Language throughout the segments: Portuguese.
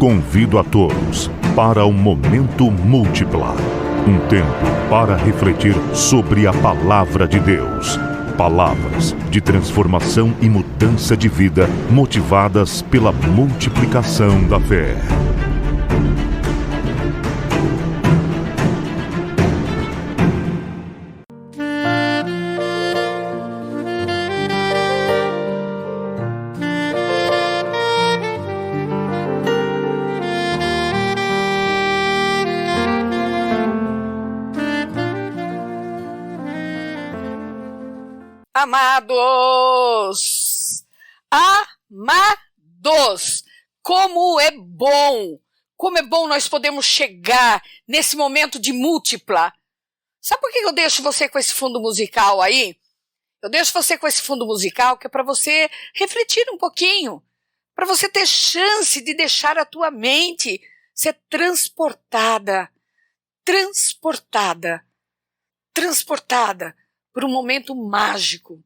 Convido a todos para o Momento Múltipla. Um tempo para refletir sobre a Palavra de Deus. Palavras de transformação e mudança de vida motivadas pela multiplicação da fé. Amados, como é bom nós podemos chegar nesse momento de múltipla. Sabe por que eu deixo você com esse fundo musical aí? Eu deixo você com esse fundo musical que é para você refletir um pouquinho, para você ter chance de deixar a tua mente ser transportada por um momento mágico.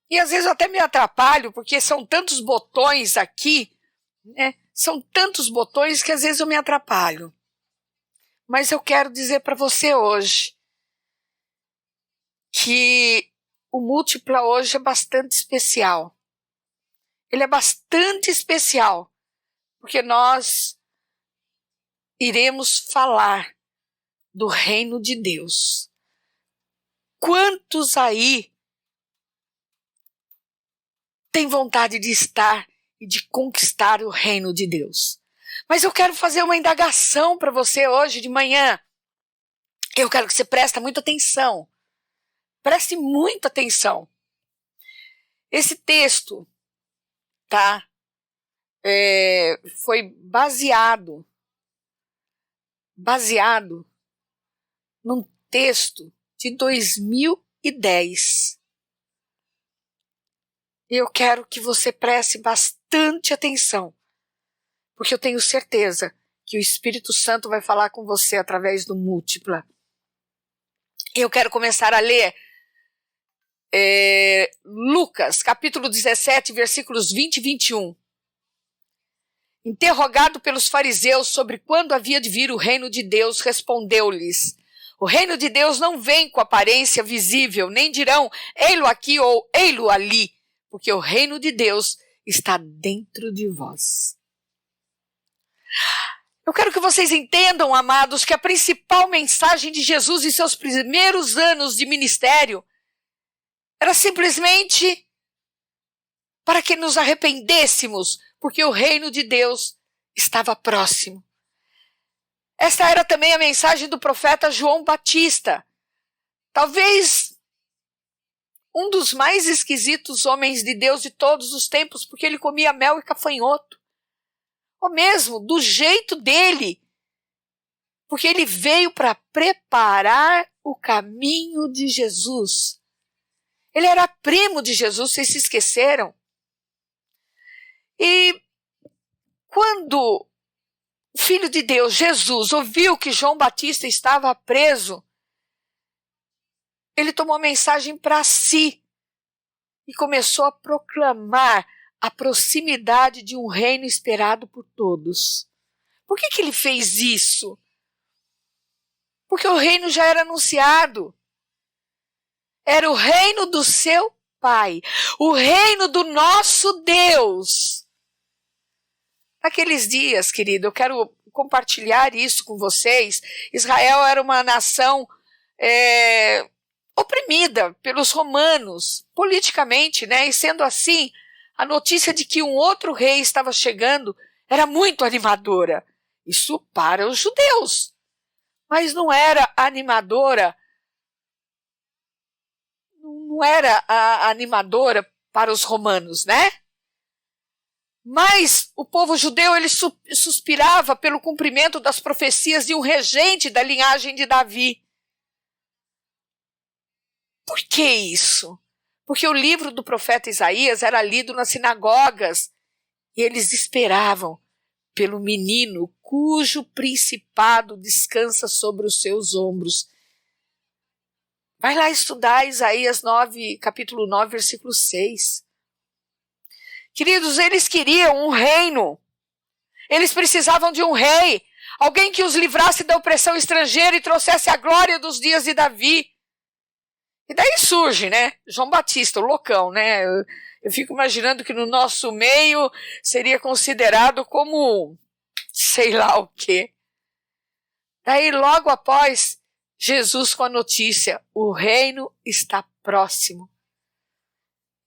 E às vezes eu até me atrapalho, porque são tantos botões aqui, né? São tantos botões que às vezes eu me atrapalho. Mas eu quero dizer para você hoje que o Múltipla hoje é bastante especial. Ele é bastante especial, porque nós iremos falar do reino de Deus. Quantos aí têm vontade de estar e de conquistar o reino de Deus? Mas eu quero fazer uma indagação para você hoje de manhã. Eu quero que você preste muita atenção. Preste muita atenção. Esse texto, tá? Foi baseado num texto de 2010. Eu quero que você preste bastante atenção, porque eu tenho certeza que o Espírito Santo vai falar com você através do Múltipla. Eu quero começar a ler Lucas, capítulo 17, versículos 20 e 21. Interrogado pelos fariseus sobre quando havia de vir o reino de Deus, respondeu-lhes: o reino de Deus não vem com aparência visível, nem dirão, ei-lo aqui ou ei-lo ali, porque o reino de Deus está dentro de vós. Eu quero que vocês entendam, amados, que a principal mensagem de Jesus em seus primeiros anos de ministério era simplesmente para que nos arrependêssemos, porque o reino de Deus estava próximo. Esta era também a mensagem do profeta João Batista. Talvez um dos mais esquisitos homens de Deus de todos os tempos, porque ele comia mel e cafanhoto. Ou mesmo do jeito dele, porque ele veio para preparar o caminho de Jesus. Ele era primo de Jesus, vocês se esqueceram? E quando o Filho de Deus, Jesus, ouviu que João Batista estava preso, ele tomou a mensagem para si e começou a proclamar a proximidade de um reino esperado por todos. Por que ele fez isso? Porque o reino já era anunciado. Era o reino do seu Pai, o reino do nosso Deus. Naqueles dias, querido, eu quero compartilhar isso com vocês. Israel era uma nação oprimida pelos romanos, politicamente, né? E sendo assim, a notícia de que um outro rei estava chegando era muito animadora. Isso para os judeus. Mas não era animadora, para os romanos, né? Mas o povo judeu, ele suspirava pelo cumprimento das profecias de um regente da linhagem de Davi. Por que isso? Porque o livro do profeta Isaías era lido nas sinagogas e eles esperavam pelo menino cujo principado descansa sobre os seus ombros. Vai lá estudar Isaías 9, capítulo 9, versículo 6. Queridos, eles queriam um reino. Eles precisavam de um rei, alguém que os livrasse da opressão estrangeira e trouxesse a glória dos dias de Davi. E daí surge, né, João Batista, o loucão, né? Eu fico imaginando que no nosso meio seria considerado como sei lá o quê. Daí logo após, Jesus com a notícia, o reino está próximo.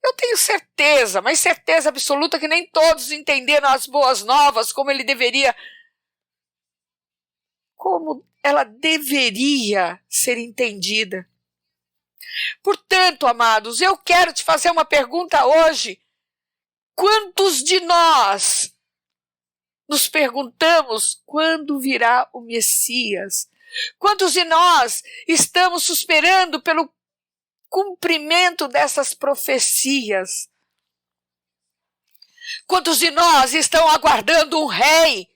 Eu tenho certeza, mas certeza absoluta que nem todos entenderam as boas novas como ela deveria ser entendida. Portanto, amados, eu quero te fazer uma pergunta hoje. Quantos de nós nos perguntamos quando virá o Messias? Quantos de nós estamos esperando pelo cumprimento dessas profecias? Quantos de nós estão aguardando um rei?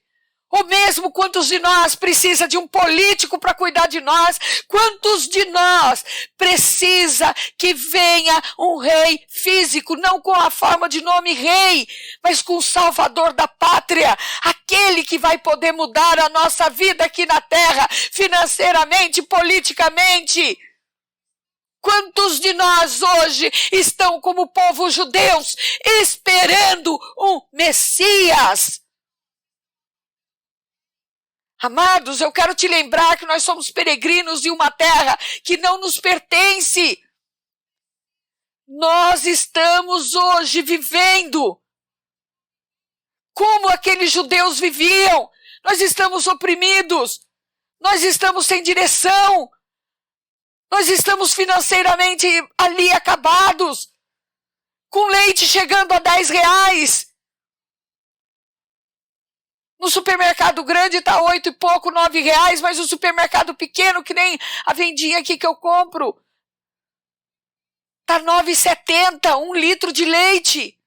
Ou mesmo quantos de nós precisa de um político para cuidar de nós? Quantos de nós precisa que venha um rei físico, não com a forma de nome rei, mas com o salvador da pátria, aquele que vai poder mudar a nossa vida aqui na terra, financeiramente, politicamente? Quantos de nós hoje estão como povo judeus esperando um Messias? Amados, eu quero te lembrar que nós somos peregrinos de uma terra que não nos pertence. Nós estamos hoje vivendo como aqueles judeus viviam. Nós estamos oprimidos. Nós estamos sem direção. Nós estamos financeiramente ali acabados. Com leite chegando a R$10. No supermercado grande está 8 e pouco, R$9, mas o supermercado pequeno, que nem a vendinha aqui que eu compro, está R$9,70, 1 litro de leite.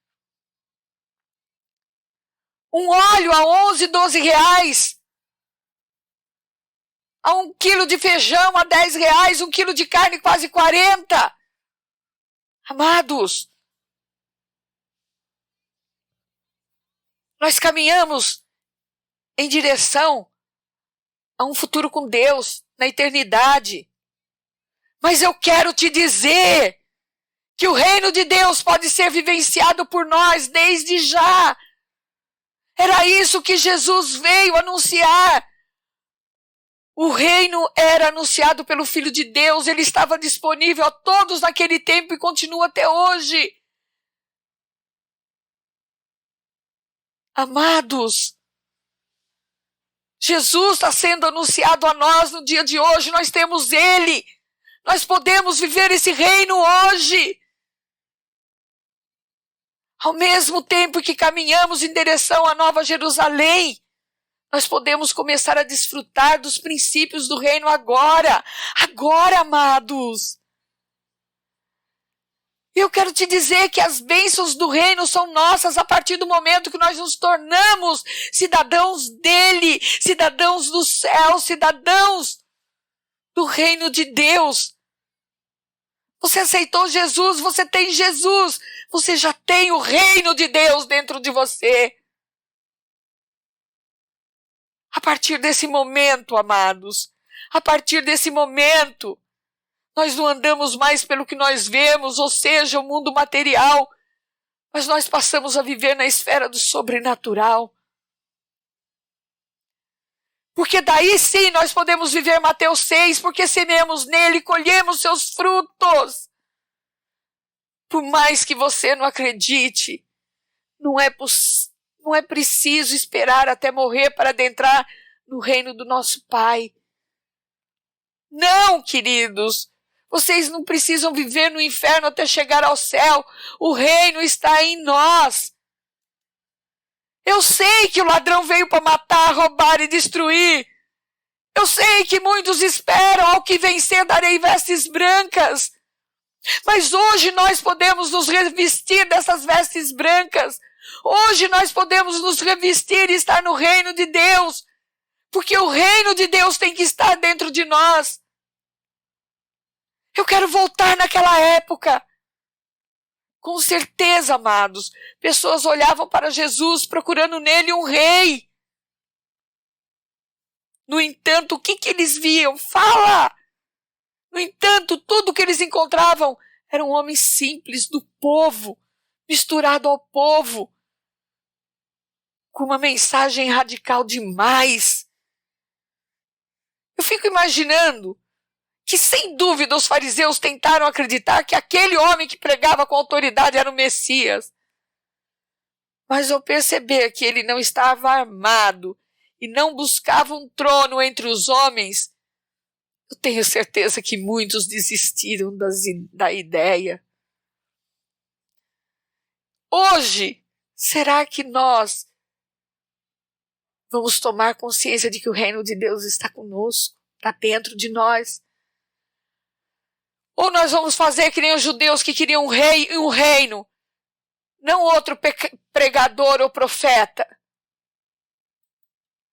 Um óleo a 11, R$12. A 1 quilo de feijão a R$10, 1 quilo de carne quase 40. Amados, nós caminhamos em direção a um futuro com Deus, na eternidade. Mas eu quero te dizer que o reino de Deus pode ser vivenciado por nós desde já. Era isso que Jesus veio anunciar. O reino era anunciado pelo Filho de Deus, ele estava disponível a todos naquele tempo e continua até hoje. Amados, Jesus está sendo anunciado a nós no dia de hoje, nós temos Ele. Nós podemos viver esse reino hoje. Ao mesmo tempo que caminhamos em direção à Nova Jerusalém, nós podemos começar a desfrutar dos princípios do reino agora. Agora, amados. Eu quero te dizer que as bênçãos do reino são nossas a partir do momento que nós nos tornamos cidadãos dele, cidadãos do céu, cidadãos do reino de Deus. Você aceitou Jesus, você tem Jesus, você já tem o reino de Deus dentro de você. A partir desse momento, amados, a partir desse momento, nós não andamos mais pelo que nós vemos, ou seja, o mundo material, mas nós passamos a viver na esfera do sobrenatural. Porque daí sim nós podemos viver Mateus 6, porque semeamos nele e colhemos seus frutos. Por mais que você não acredite, não é preciso esperar até morrer para adentrar no reino do nosso Pai. Não, queridos. Vocês não precisam viver no inferno até chegar ao céu. O reino está em nós. Eu sei que o ladrão veio para matar, roubar e destruir. Eu sei que muitos esperam ao que vencer darei vestes brancas. Mas hoje nós podemos nos revestir dessas vestes brancas. Hoje nós podemos nos revestir e estar no reino de Deus. Porque o reino de Deus tem que estar dentro de nós. Eu quero voltar naquela época. Com certeza, amados, pessoas olhavam para Jesus procurando nele um rei. No entanto, o que eles viam? Fala! No entanto, tudo que eles encontravam eram homens simples do povo, misturado ao povo, com uma mensagem radical demais. Eu fico imaginando que, sem dúvida, os fariseus tentaram acreditar que aquele homem que pregava com autoridade era o Messias. Mas ao perceber que ele não estava armado e não buscava um trono entre os homens, eu tenho certeza que muitos desistiram da ideia. Hoje, será que nós vamos tomar consciência de que o reino de Deus está conosco, está dentro de nós? Ou nós vamos fazer que nem os judeus que queriam um rei e um reino, não outro pregador ou profeta?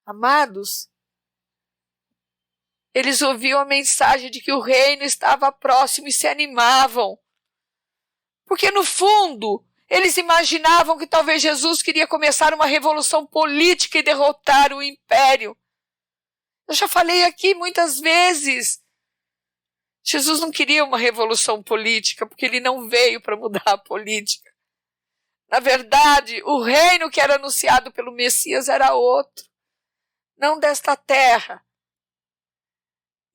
Amados, eles ouviam a mensagem de que o reino estava próximo e se animavam. Porque no fundo, eles imaginavam que talvez Jesus queria começar uma revolução política e derrotar o império. Eu já falei aqui muitas vezes. Jesus não queria uma revolução política, porque ele não veio para mudar a política. Na verdade, o reino que era anunciado pelo Messias era outro, não desta terra.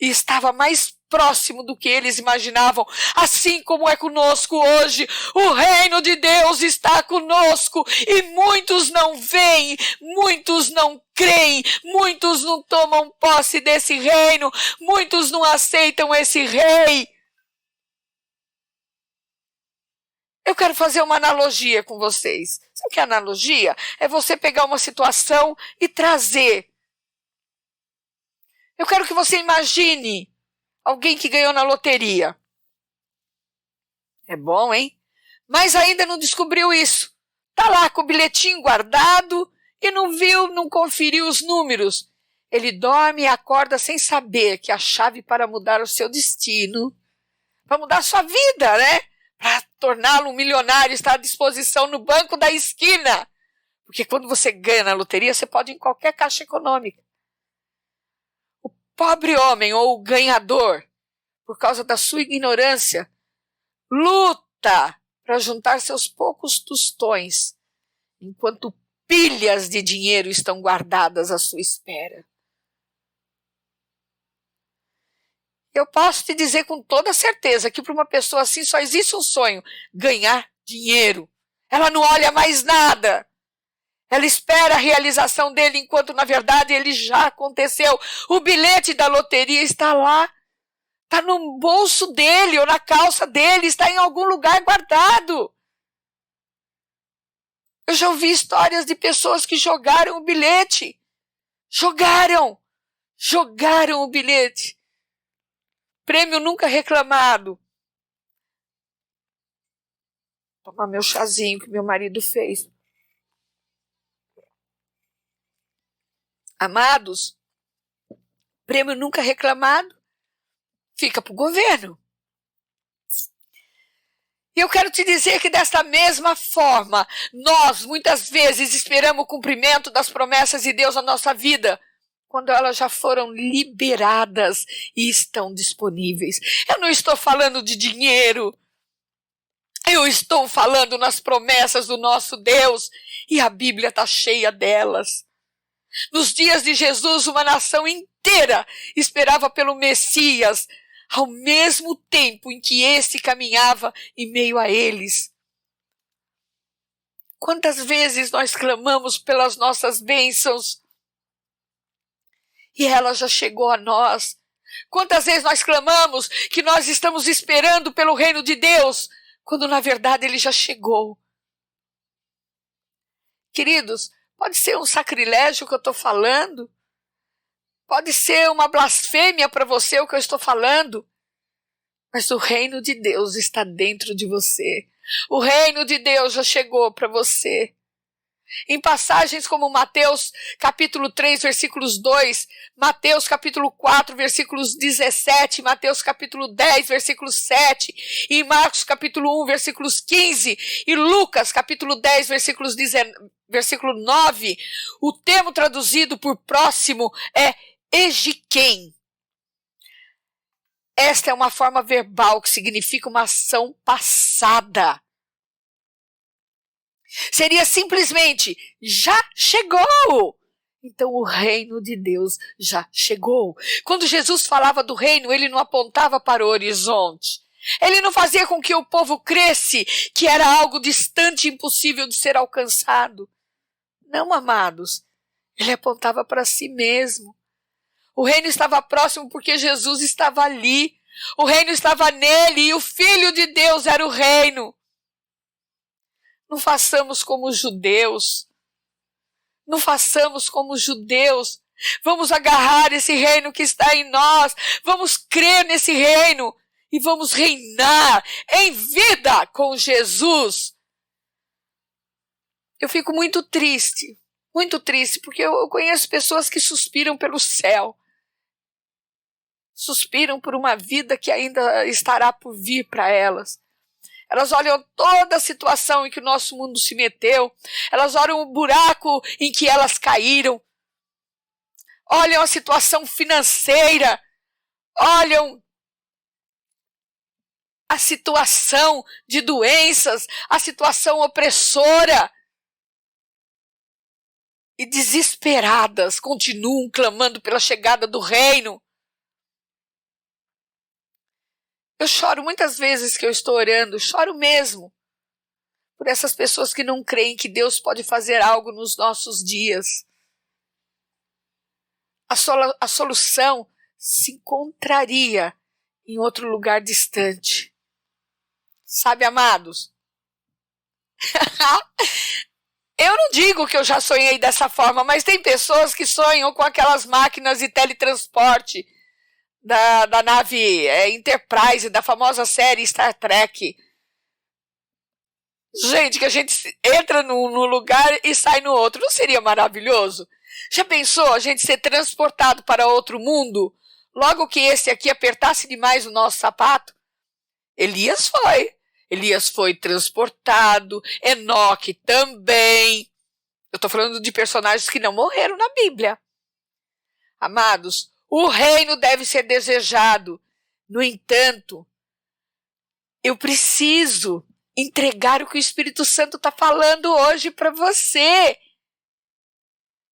E estava mais próximo do que eles imaginavam, assim como é conosco hoje. O reino de Deus está conosco e muitos não veem, muitos não creem, muitos não tomam posse desse reino, muitos não aceitam esse rei. Eu quero fazer uma analogia com vocês. Sabe o que é analogia? É você pegar uma situação e trazer. Eu quero que você imagine alguém que ganhou na loteria. É bom, hein? Mas ainda não descobriu isso. Tá lá com o bilhetinho guardado e não viu, não conferiu os números. Ele dorme e acorda sem saber que a chave para mudar o seu destino, para mudar a sua vida, né? Para torná-lo um milionário, está à disposição no banco da esquina. Porque quando você ganha na loteria, você pode ir em qualquer caixa econômica. Pobre homem ou ganhador, por causa da sua ignorância, luta para juntar seus poucos tostões, enquanto pilhas de dinheiro estão guardadas à sua espera. Eu posso te dizer com toda certeza que para uma pessoa assim só existe um sonho: ganhar dinheiro. Ela não olha mais nada. Ela espera a realização dele, enquanto, na verdade, ele já aconteceu. O bilhete da loteria está lá. Está no bolso dele ou na calça dele. Está em algum lugar guardado. Eu já ouvi histórias de pessoas que jogaram o bilhete. Jogaram o bilhete. Prêmio nunca reclamado. Vou tomar meu chazinho que meu marido fez. Amados, prêmio nunca reclamado fica para o governo. E eu quero te dizer que desta mesma forma, nós muitas vezes esperamos o cumprimento das promessas de Deus na nossa vida, quando elas já foram liberadas e estão disponíveis. Eu não estou falando de dinheiro, eu estou falando nas promessas do nosso Deus, e a Bíblia está cheia delas. Nos dias de Jesus, uma nação inteira esperava pelo Messias, ao mesmo tempo em que esse caminhava em meio a eles. Quantas vezes nós clamamos pelas nossas bênçãos e ela já chegou a nós? Quantas vezes nós clamamos que nós estamos esperando pelo reino de Deus, quando na verdade ele já chegou? Queridos, pode ser um sacrilégio o que eu estou falando. Pode ser uma blasfêmia para você o que eu estou falando. Mas o reino de Deus está dentro de você. O reino de Deus já chegou para você. Em passagens como Mateus capítulo 3, versículos 2, Mateus capítulo 4, versículos 17, Mateus capítulo 10, versículos 7, e Marcos capítulo 1, versículos 15, e Lucas capítulo 10, versículo 9, o termo traduzido por próximo é egiquém. Esta é uma forma verbal que significa uma ação passada. Seria simplesmente, já chegou. Então o reino de Deus já chegou. Quando Jesus falava do reino, ele não apontava para o horizonte. Ele não fazia com que o povo cresce, que era algo distante e impossível de ser alcançado. Não, amados, ele apontava para si mesmo. O reino estava próximo porque Jesus estava ali. O reino estava nele e o Filho de Deus era o reino. Não façamos como os judeus. Não façamos como os judeus. Vamos agarrar esse reino que está em nós. Vamos crer nesse reino. E vamos reinar em vida com Jesus. Eu fico muito triste, porque eu conheço pessoas que suspiram pelo céu. Suspiram por uma vida que ainda estará por vir para elas. Elas olham toda a situação em que o nosso mundo se meteu. Elas olham o buraco em que elas caíram. Olham a situação financeira. Olham a situação de doenças, a situação opressora. E desesperadas continuam clamando pela chegada do reino. Eu choro muitas vezes que eu estou orando, choro mesmo, por essas pessoas que não creem que Deus pode fazer algo nos nossos dias. A solução se encontraria em outro lugar distante. Sabe, amados? Eu não digo que eu já sonhei dessa forma, mas tem pessoas que sonham com aquelas máquinas de teletransporte da nave Enterprise, da famosa série Star Trek. Gente, que a gente entra num lugar e sai no outro. Não seria maravilhoso? Já pensou a gente ser transportado para outro mundo? Logo que esse aqui apertasse demais o nosso sapato? Elias foi transportado, Enoque também. Eu estou falando de personagens que não morreram na Bíblia. Amados, o reino deve ser desejado. No entanto, eu preciso entregar o que o Espírito Santo está falando hoje para você.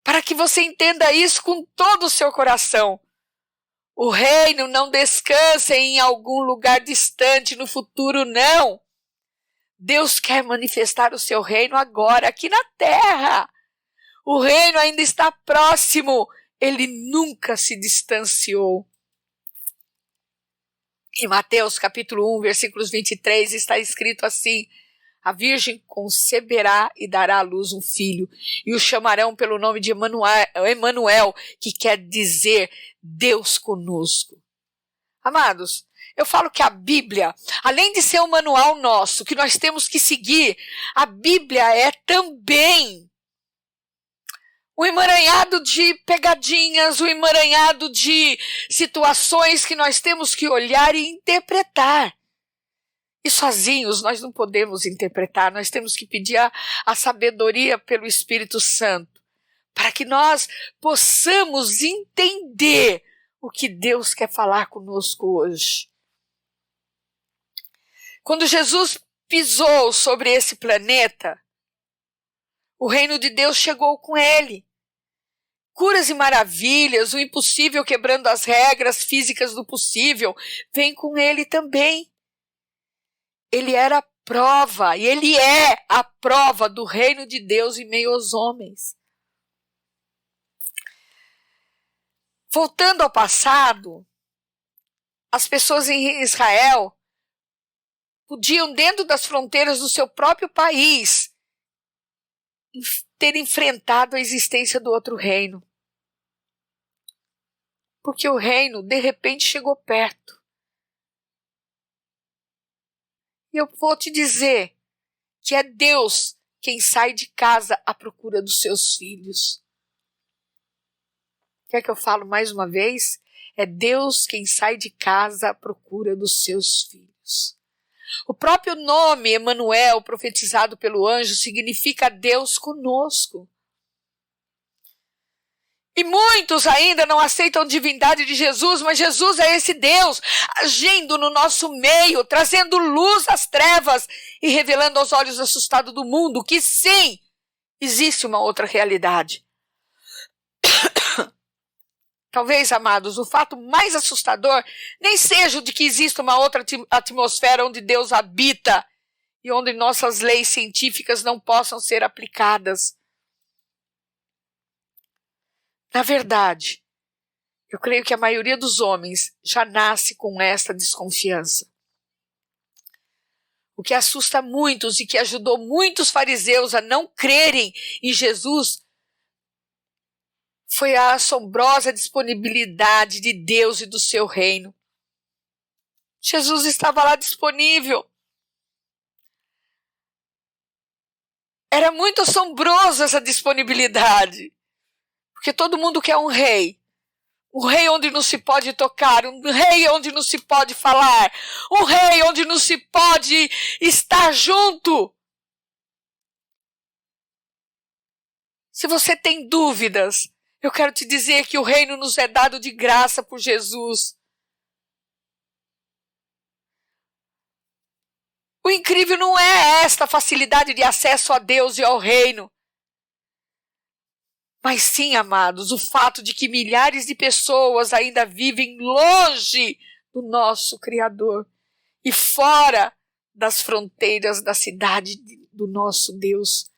Para que você entenda isso com todo o seu coração. O reino não descansa em algum lugar distante no futuro, não. Deus quer manifestar o seu reino agora, aqui na terra. O reino ainda está próximo. Ele nunca se distanciou. Em Mateus capítulo 1, versículos 23, está escrito assim: a virgem conceberá e dará à luz um filho, e o chamarão pelo nome de Emanuel, que quer dizer Deus conosco. Amados, eu falo que a Bíblia, além de ser um manual nosso, que nós temos que seguir, a Bíblia é também um emaranhado de pegadinhas, um emaranhado de situações que nós temos que olhar e interpretar. E sozinhos nós não podemos interpretar, nós temos que pedir a sabedoria pelo Espírito Santo, para que nós possamos entender o que Deus quer falar conosco hoje. Quando Jesus pisou sobre esse planeta, o reino de Deus chegou com ele. Curas e maravilhas, o impossível quebrando as regras físicas do possível, vem com ele também. Ele era a prova, e ele é a prova do reino de Deus em meio aos homens. Voltando ao passado, as pessoas em Israel podiam, dentro das fronteiras do seu próprio país, ter enfrentado a existência do outro reino. Porque o reino, de repente, chegou perto. E eu vou te dizer que é Deus quem sai de casa à procura dos seus filhos. Quer que eu fale mais uma vez? É Deus quem sai de casa à procura dos seus filhos. O próprio nome Emanuel, profetizado pelo anjo, significa Deus conosco. E muitos ainda não aceitam a divindade de Jesus, mas Jesus é esse Deus agindo no nosso meio, trazendo luz às trevas e revelando aos olhos assustados do mundo que sim, existe uma outra realidade. Talvez, amados, o fato mais assustador nem seja o de que existe uma outra atmosfera onde Deus habita e onde nossas leis científicas não possam ser aplicadas. Na verdade, eu creio que a maioria dos homens já nasce com esta desconfiança. O que assusta muitos e que ajudou muitos fariseus a não crerem em Jesus foi a assombrosa disponibilidade de Deus e do seu reino. Jesus estava lá disponível. Era muito assombrosa essa disponibilidade. Porque todo mundo quer um rei onde não se pode tocar, um rei onde não se pode falar, um rei onde não se pode estar junto. Se você tem dúvidas, eu quero te dizer que o reino nos é dado de graça por Jesus. O incrível não é esta facilidade de acesso a Deus e ao reino. Mas sim, amados, o fato de que milhares de pessoas ainda vivem longe do nosso Criador e fora das fronteiras da cidade do nosso Deus.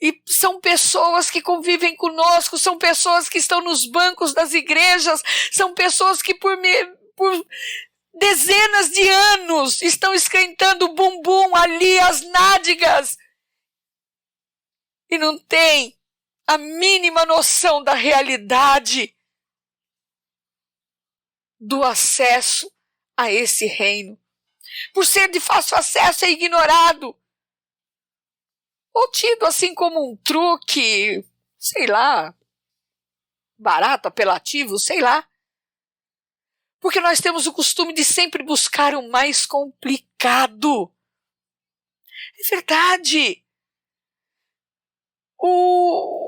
E são pessoas que convivem conosco, são pessoas que estão nos bancos das igrejas, são pessoas que por dezenas de anos estão esquentando o bumbum ali, as nádegas, e não tem a mínima noção da realidade do acesso a esse reino. Por ser de fácil acesso, é ignorado. Ou tido assim como um truque, sei lá, barato, apelativo, sei lá. Porque nós temos o costume de sempre buscar o mais complicado. É verdade. O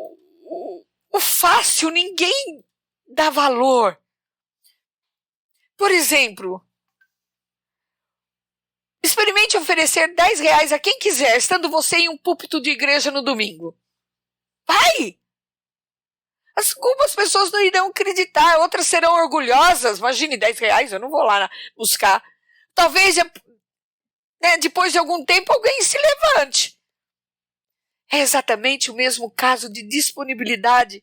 fácil ninguém dá valor. Por exemplo, experimente oferecer R$10 a quem quiser, estando você em um púlpito de igreja no domingo. Vai! Algumas pessoas não irão acreditar, outras serão orgulhosas. Imagine R$10, eu não vou lá buscar. Talvez, depois de algum tempo, alguém se levante. É exatamente o mesmo caso de disponibilidade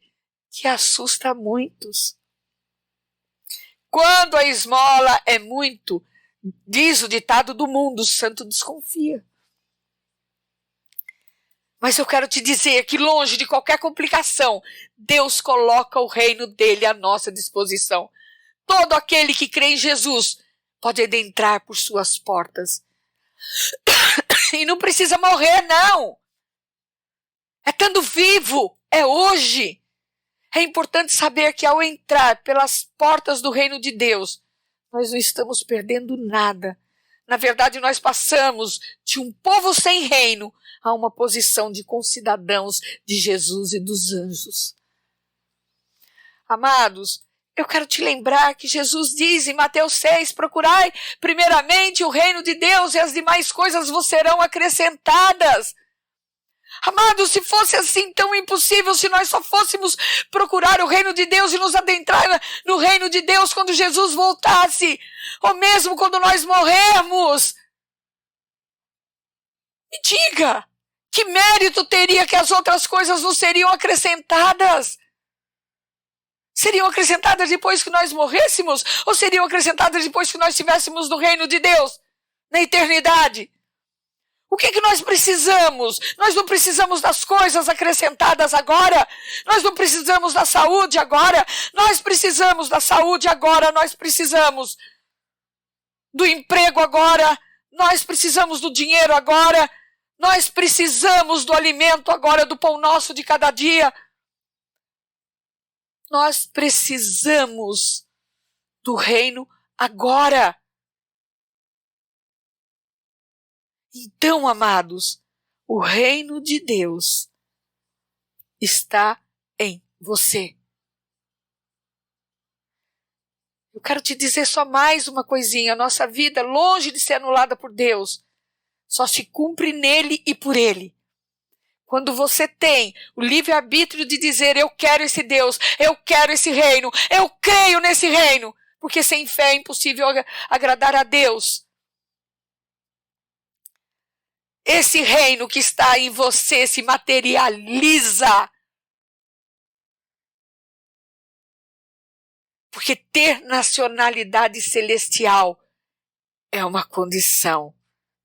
que assusta muitos. Quando a esmola é muito, diz o ditado do mundo, o santo desconfia. Mas eu quero te dizer que longe de qualquer complicação, Deus coloca o reino dele à nossa disposição. Todo aquele que crê em Jesus pode adentrar por suas portas. E não precisa morrer, não. É estando vivo, é hoje. É importante saber que ao entrar pelas portas do reino de Deus, nós não estamos perdendo nada. Na verdade, nós passamos de um povo sem reino a uma posição de concidadãos de Jesus e dos anjos. Amados, eu quero te lembrar que Jesus diz em Mateus 6, procurai primeiramente o reino de Deus e as demais coisas vos serão acrescentadas. Amados, se fosse assim tão impossível, se nós só fôssemos procurar o reino de Deus e nos adentrar no reino de Deus quando Jesus voltasse, ou mesmo quando nós morrermos, me diga, que mérito teria que as outras coisas nos seriam acrescentadas? Seriam acrescentadas depois que nós morrêssemos? Ou seriam acrescentadas depois que nós estivéssemos no reino de Deus, na eternidade? O que nós precisamos? Nós não precisamos das coisas acrescentadas agora. Nós não precisamos da saúde agora. Nós precisamos da saúde agora. Nós precisamos do emprego agora. Nós precisamos do dinheiro agora. Nós precisamos do alimento agora, do pão nosso de cada dia. Nós precisamos do reino agora. Então, amados, o reino de Deus está em você. Eu quero te dizer só mais uma coisinha. A nossa vida, longe de ser anulada por Deus, só se cumpre nele e por ele. Quando você tem o livre-arbítrio de dizer, eu quero esse Deus, eu quero esse reino, eu creio nesse reino, porque sem fé é impossível agradar a Deus. Esse reino que está em você se materializa. Porque ter nacionalidade celestial é uma condição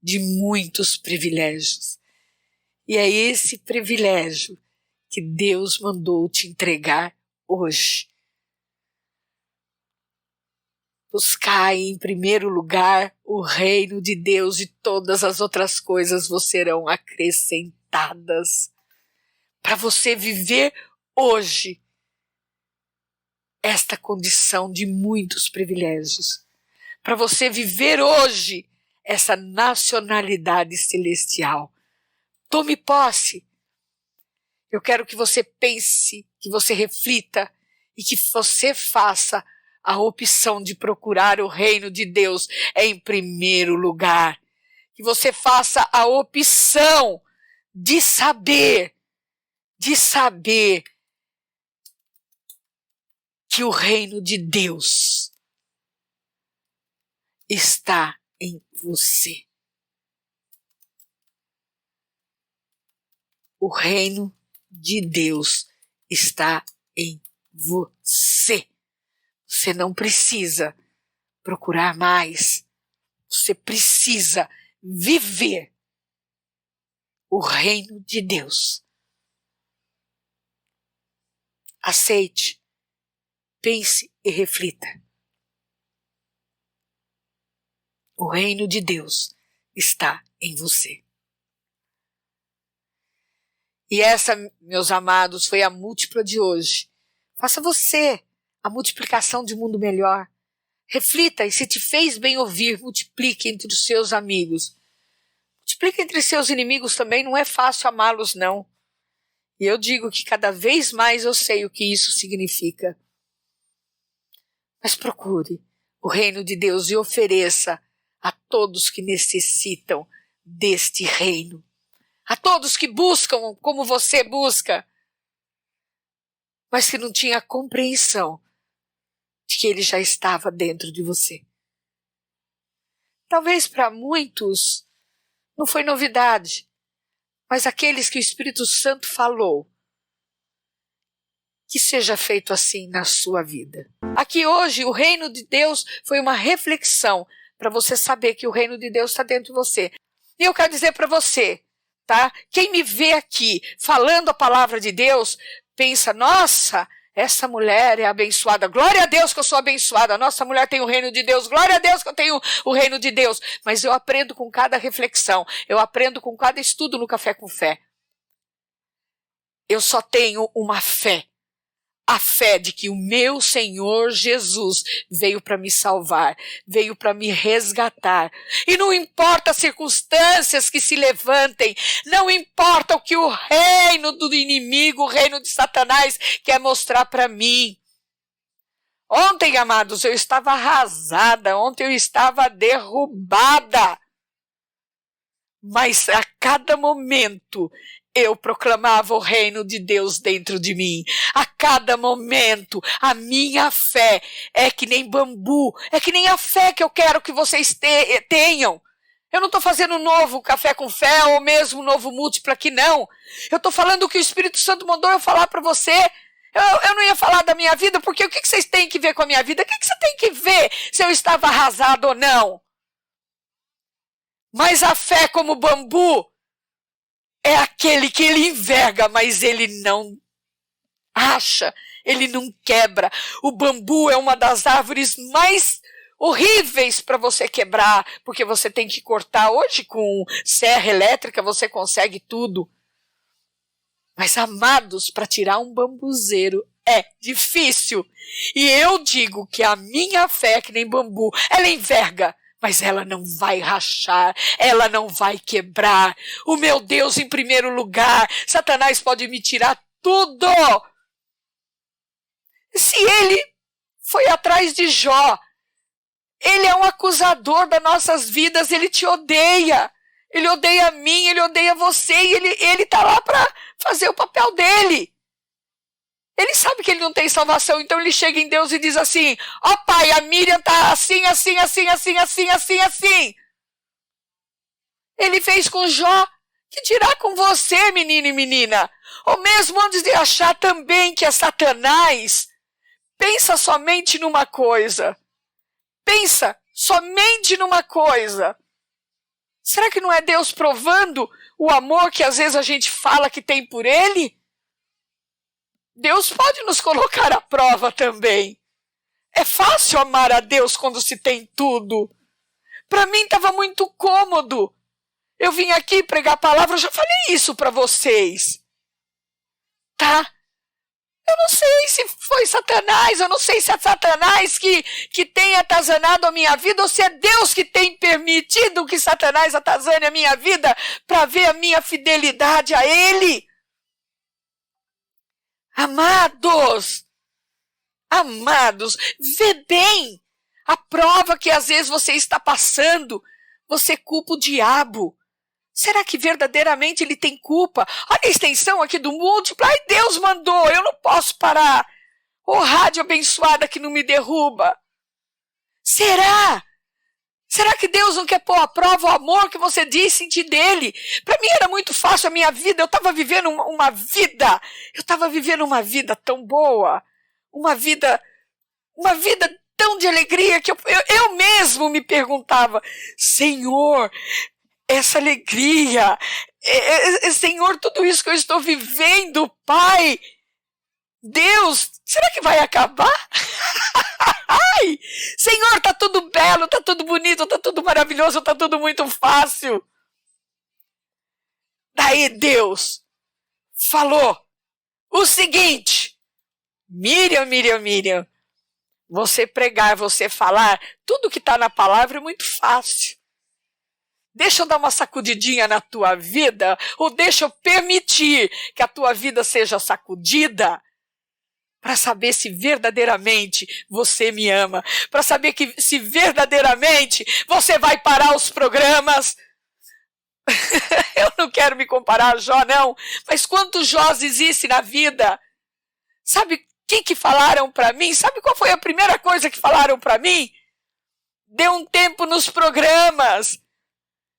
de muitos privilégios. E é esse privilégio que Deus mandou te entregar hoje. Buscai em primeiro lugar o reino de Deus e todas as outras coisas vos serão acrescentadas. Para você viver hoje esta condição de muitos privilégios. Para você viver hoje essa nacionalidade celestial. Tome posse. Eu quero que você pense, que você reflita e que você faça a opção de procurar o reino de Deus em primeiro lugar. Que você faça a opção de saber que o reino de Deus está em você. O reino de Deus está em você. Você não precisa procurar mais. Você precisa viver o reino de Deus. Aceite, pense e reflita. O reino de Deus está em você. E essa, meus amados, foi a múltipla de hoje. Faça você a multiplicação de um mundo melhor. Reflita e se te fez bem ouvir, multiplique entre os seus amigos. Multiplique entre seus inimigos também, não é fácil amá-los não. E eu digo que cada vez mais eu sei o que isso significa. Mas procure o reino de Deus e ofereça a todos que necessitam deste reino. A todos que buscam como você busca, mas que não tinha compreensão de que ele já estava dentro de você. Talvez para muitos não foi novidade, mas aqueles que o Espírito Santo falou, que seja feito assim na sua vida. Aqui hoje o reino de Deus foi uma reflexão para você saber que o reino de Deus está dentro de você. E eu quero dizer para você, tá? Quem me vê aqui falando a palavra de Deus, pensa, nossa, essa mulher é abençoada. Glória a Deus que eu sou abençoada. Nossa mulher tem o reino de Deus. Glória a Deus que eu tenho o reino de Deus. Mas eu aprendo com cada reflexão. Eu aprendo com cada estudo no Café com Fé. Eu só tenho uma fé. A fé de que o meu Senhor Jesus veio para me salvar, veio para me resgatar. E não importa as circunstâncias que se levantem, não importa o que o reino do inimigo, o reino de Satanás quer mostrar para mim. Ontem, amados, eu estava arrasada, ontem eu estava derrubada. Mas a cada momento eu proclamava o reino de Deus dentro de mim. A cada momento, a minha fé é que nem bambu, é que nem a fé que eu quero que vocês tenham. Eu não estou fazendo um novo Café com Fé ou mesmo um novo múltiplo aqui, não. Eu estou falando o que o Espírito Santo mandou eu falar para você. Eu não ia falar da minha vida, porque o que vocês têm que ver com a minha vida? O que você tem que ver se eu estava arrasado ou não? Mas a fé como bambu é aquele que ele enverga, mas ele não racha, ele não quebra. O bambu é uma das árvores mais horríveis para você quebrar, porque você tem que cortar. Hoje com serra elétrica você consegue tudo. Mas, amados, para tirar um bambuzeiro é difícil. E eu digo que a minha fé, que nem bambu, ela enverga. Mas ela não vai rachar, ela não vai quebrar. O meu Deus em primeiro lugar. Satanás pode me tirar tudo. Se ele foi atrás de Jó, ele é um acusador das nossas vidas, ele te odeia. Ele odeia a mim, ele odeia você, e ele está lá para fazer o papel dele. Ele sabe que ele não tem salvação, então ele chega em Deus e diz assim: ó pai, a Miriam está assim, assim, assim, assim, assim, assim, assim. Ele fez com Jó, que dirá com você, menino e menina? Ou mesmo antes de achar também que é Satanás, pensa somente numa coisa. Pensa somente numa coisa. Será que não é Deus provando o amor que às vezes a gente fala que tem por Ele? Deus pode nos colocar à prova também. É fácil amar a Deus quando se tem tudo. Para mim estava muito cômodo. Eu vim aqui pregar a palavra, eu já falei isso para vocês. Tá? Eu não sei se foi Satanás, eu não sei se é Satanás que tem atazanado a minha vida ou se é Deus que tem permitido que Satanás atazane a minha vida para ver a minha fidelidade a Ele. Amados, vê bem a prova que às vezes você está passando, você culpa o diabo. Será que verdadeiramente ele tem culpa? Olha a extensão aqui do múltiplo. Ai, Deus mandou, eu não posso parar. Ô, rádio abençoada que não me derruba. Será? Será que Deus não quer pôr à prova o amor que você diz sentir dele? Para mim era muito fácil a minha vida. Eu estava vivendo uma vida. Eu estava vivendo uma vida tão boa. Uma vida tão de alegria que eu mesmo me perguntava: Senhor, essa alegria, Senhor, tudo isso que eu estou vivendo, Pai, Deus, será que vai acabar? Ai, Senhor, tá tudo belo, tá tudo bonito, tá tudo maravilhoso, tá tudo muito fácil. Daí Deus falou o seguinte: Miriam, você pregar, você falar, tudo que está na palavra é muito fácil. Deixa eu dar uma sacudidinha na tua vida, ou deixa eu permitir que a tua vida seja sacudida, para saber se verdadeiramente você me ama, para saber que se verdadeiramente você vai parar os programas. Eu não quero me comparar a Jó, não, mas quantos Jós existem na vida? Sabe quem que falaram para mim? Sabe qual foi a primeira coisa que falaram para mim? Dê um tempo nos programas.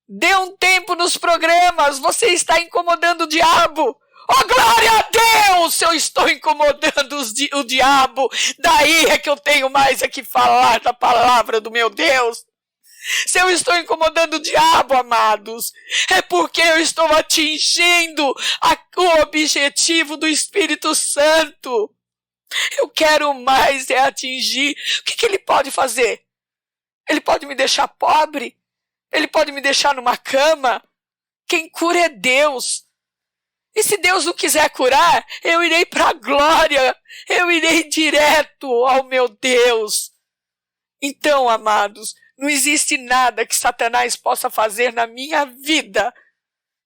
Dê um tempo nos programas, você está incomodando o diabo. Oh, glória a Deus, eu estou incomodando o diabo. Daí é que eu tenho mais a que falar da palavra do meu Deus. Se eu estou incomodando o diabo, amados, é porque eu estou atingindo o objetivo do Espírito Santo. Eu quero mais atingir. O que ele pode fazer? Ele pode me deixar pobre? Ele pode me deixar numa cama? Quem cura é Deus. E se Deus não quiser curar, eu irei para a glória. Eu irei direto ao meu Deus. Então, amados, não existe nada que Satanás possa fazer na minha vida.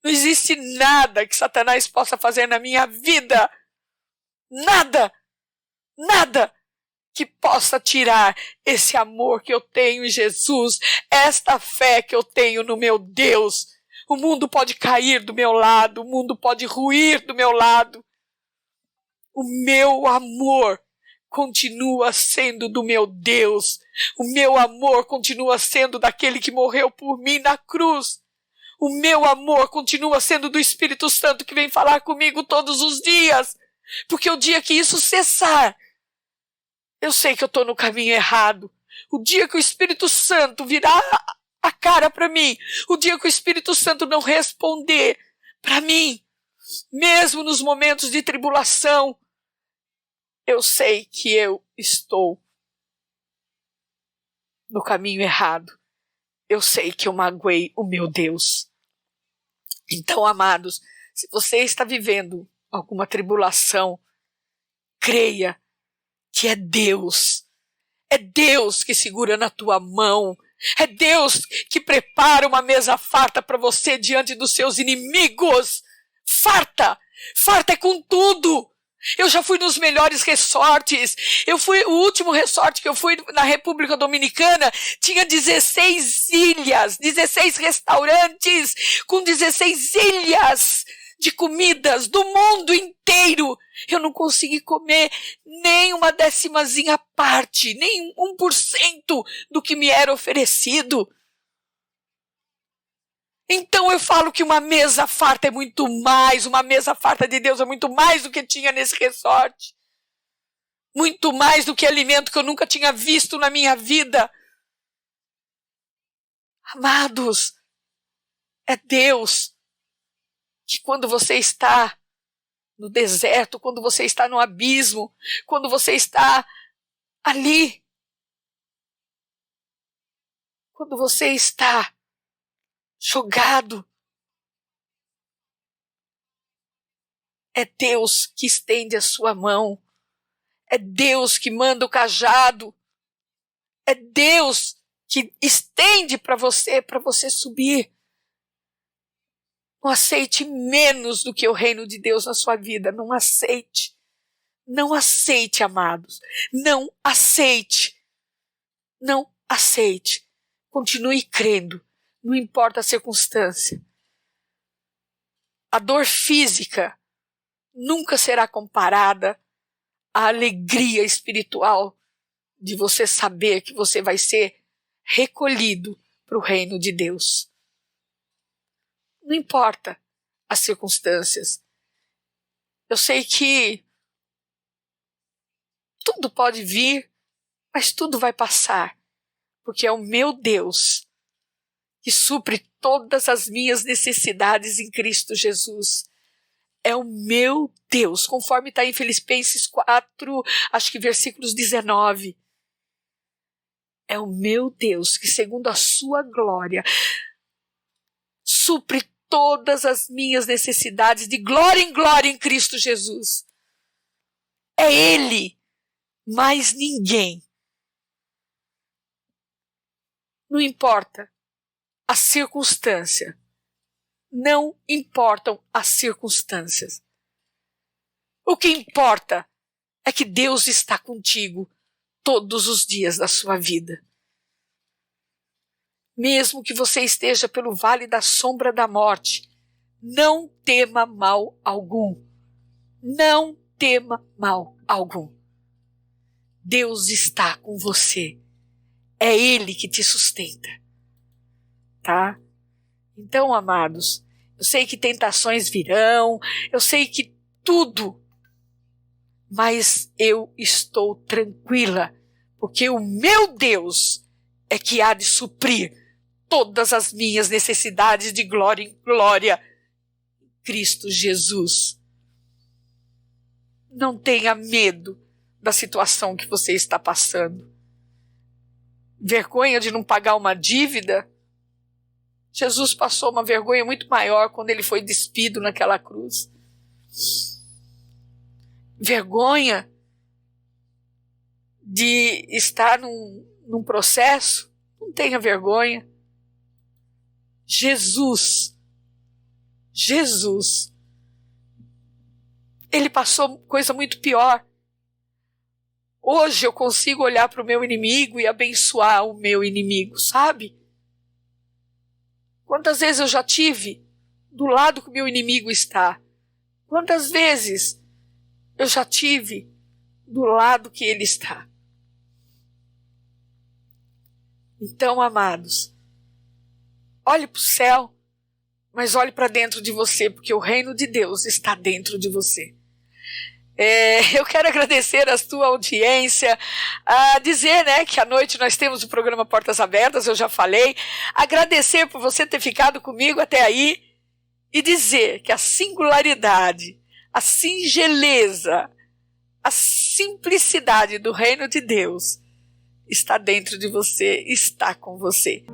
Não existe nada que Satanás possa fazer na minha vida. Nada. Nada que possa tirar esse amor que eu tenho em Jesus, esta fé que eu tenho no meu Deus. O mundo pode cair do meu lado, o mundo pode ruir do meu lado. O meu amor continua sendo do meu Deus. O meu amor continua sendo daquele que morreu por mim na cruz. O meu amor continua sendo do Espírito Santo que vem falar comigo todos os dias. Porque o dia que isso cessar, eu sei que eu estou no caminho errado. O dia que o Espírito Santo virar a cara para mim, o dia que o Espírito Santo não responder para mim, mesmo nos momentos de tribulação, eu sei que eu estou no caminho errado. Eu sei que eu magoei o meu Deus. Então, amados, se você está vivendo alguma tribulação, creia que é Deus que segura na tua mão, é Deus que prepara uma mesa farta para você diante dos seus inimigos, farta é com tudo, Eu já fui nos melhores resorts. O último resort que eu fui na República Dominicana tinha 16 ilhas, 16 restaurantes com 16 ilhas de comidas do mundo inteiro. Eu não consegui comer nem uma décimazinha parte, nem 1% do que me era oferecido. Então eu falo que uma mesa farta é muito mais, uma mesa farta de Deus é muito mais do que tinha nesse resort. Muito mais do que alimento que eu nunca tinha visto na minha vida. Amados, é Deus que quando você está no deserto, quando você está no abismo, quando você está ali, quando você está jogado, é Deus que estende a sua mão, é Deus que manda o cajado, é Deus que estende para você subir. Não aceite menos do que o reino de Deus na sua vida, não aceite. Não aceite, amados, não aceite, não aceite. Continue crendo. Não importa a circunstância. A dor física nunca será comparada à alegria espiritual de você saber que você vai ser recolhido para o reino de Deus. Não importa as circunstâncias. Eu sei que tudo pode vir, mas tudo vai passar, porque é o meu Deus que supre todas as minhas necessidades em Cristo Jesus. É o meu Deus, conforme está em Filipenses 4, acho que versículos 19. É o meu Deus que, segundo a sua glória, supre todas as minhas necessidades de glória em glória em Cristo Jesus. É Ele, mais ninguém. Não importa a circunstância. Não importam as circunstâncias. O que importa é que Deus está contigo todos os dias da sua vida. Mesmo que você esteja pelo vale da sombra da morte, não tema mal algum. Não tema mal algum. Deus está com você. É Ele que te sustenta. Tá? Então, amados, eu sei que tentações virão, eu sei que tudo, mas eu estou tranquila, porque o meu Deus é que há de suprir todas as minhas necessidades de glória em glória em Cristo Jesus. Não tenha medo da situação que você está passando. Vergonha de não pagar uma dívida? Jesus passou uma vergonha muito maior quando ele foi despido naquela cruz. Vergonha de estar num processo? Não tenha vergonha. Jesus, ele passou coisa muito pior. Hoje eu consigo olhar para o meu inimigo e abençoar o meu inimigo, sabe? Quantas vezes eu já tive do lado que o meu inimigo está? Quantas vezes eu já tive do lado que ele está? Então, amados, olhe para o céu, mas olhe para dentro de você, porque o reino de Deus está dentro de você. Eu quero agradecer a sua audiência, a dizer, que à noite nós temos o programa Portas Abertas, eu já falei, agradecer por você ter ficado comigo até aí e dizer que a singularidade, a singeleza, a simplicidade do reino de Deus está dentro de você, está com você.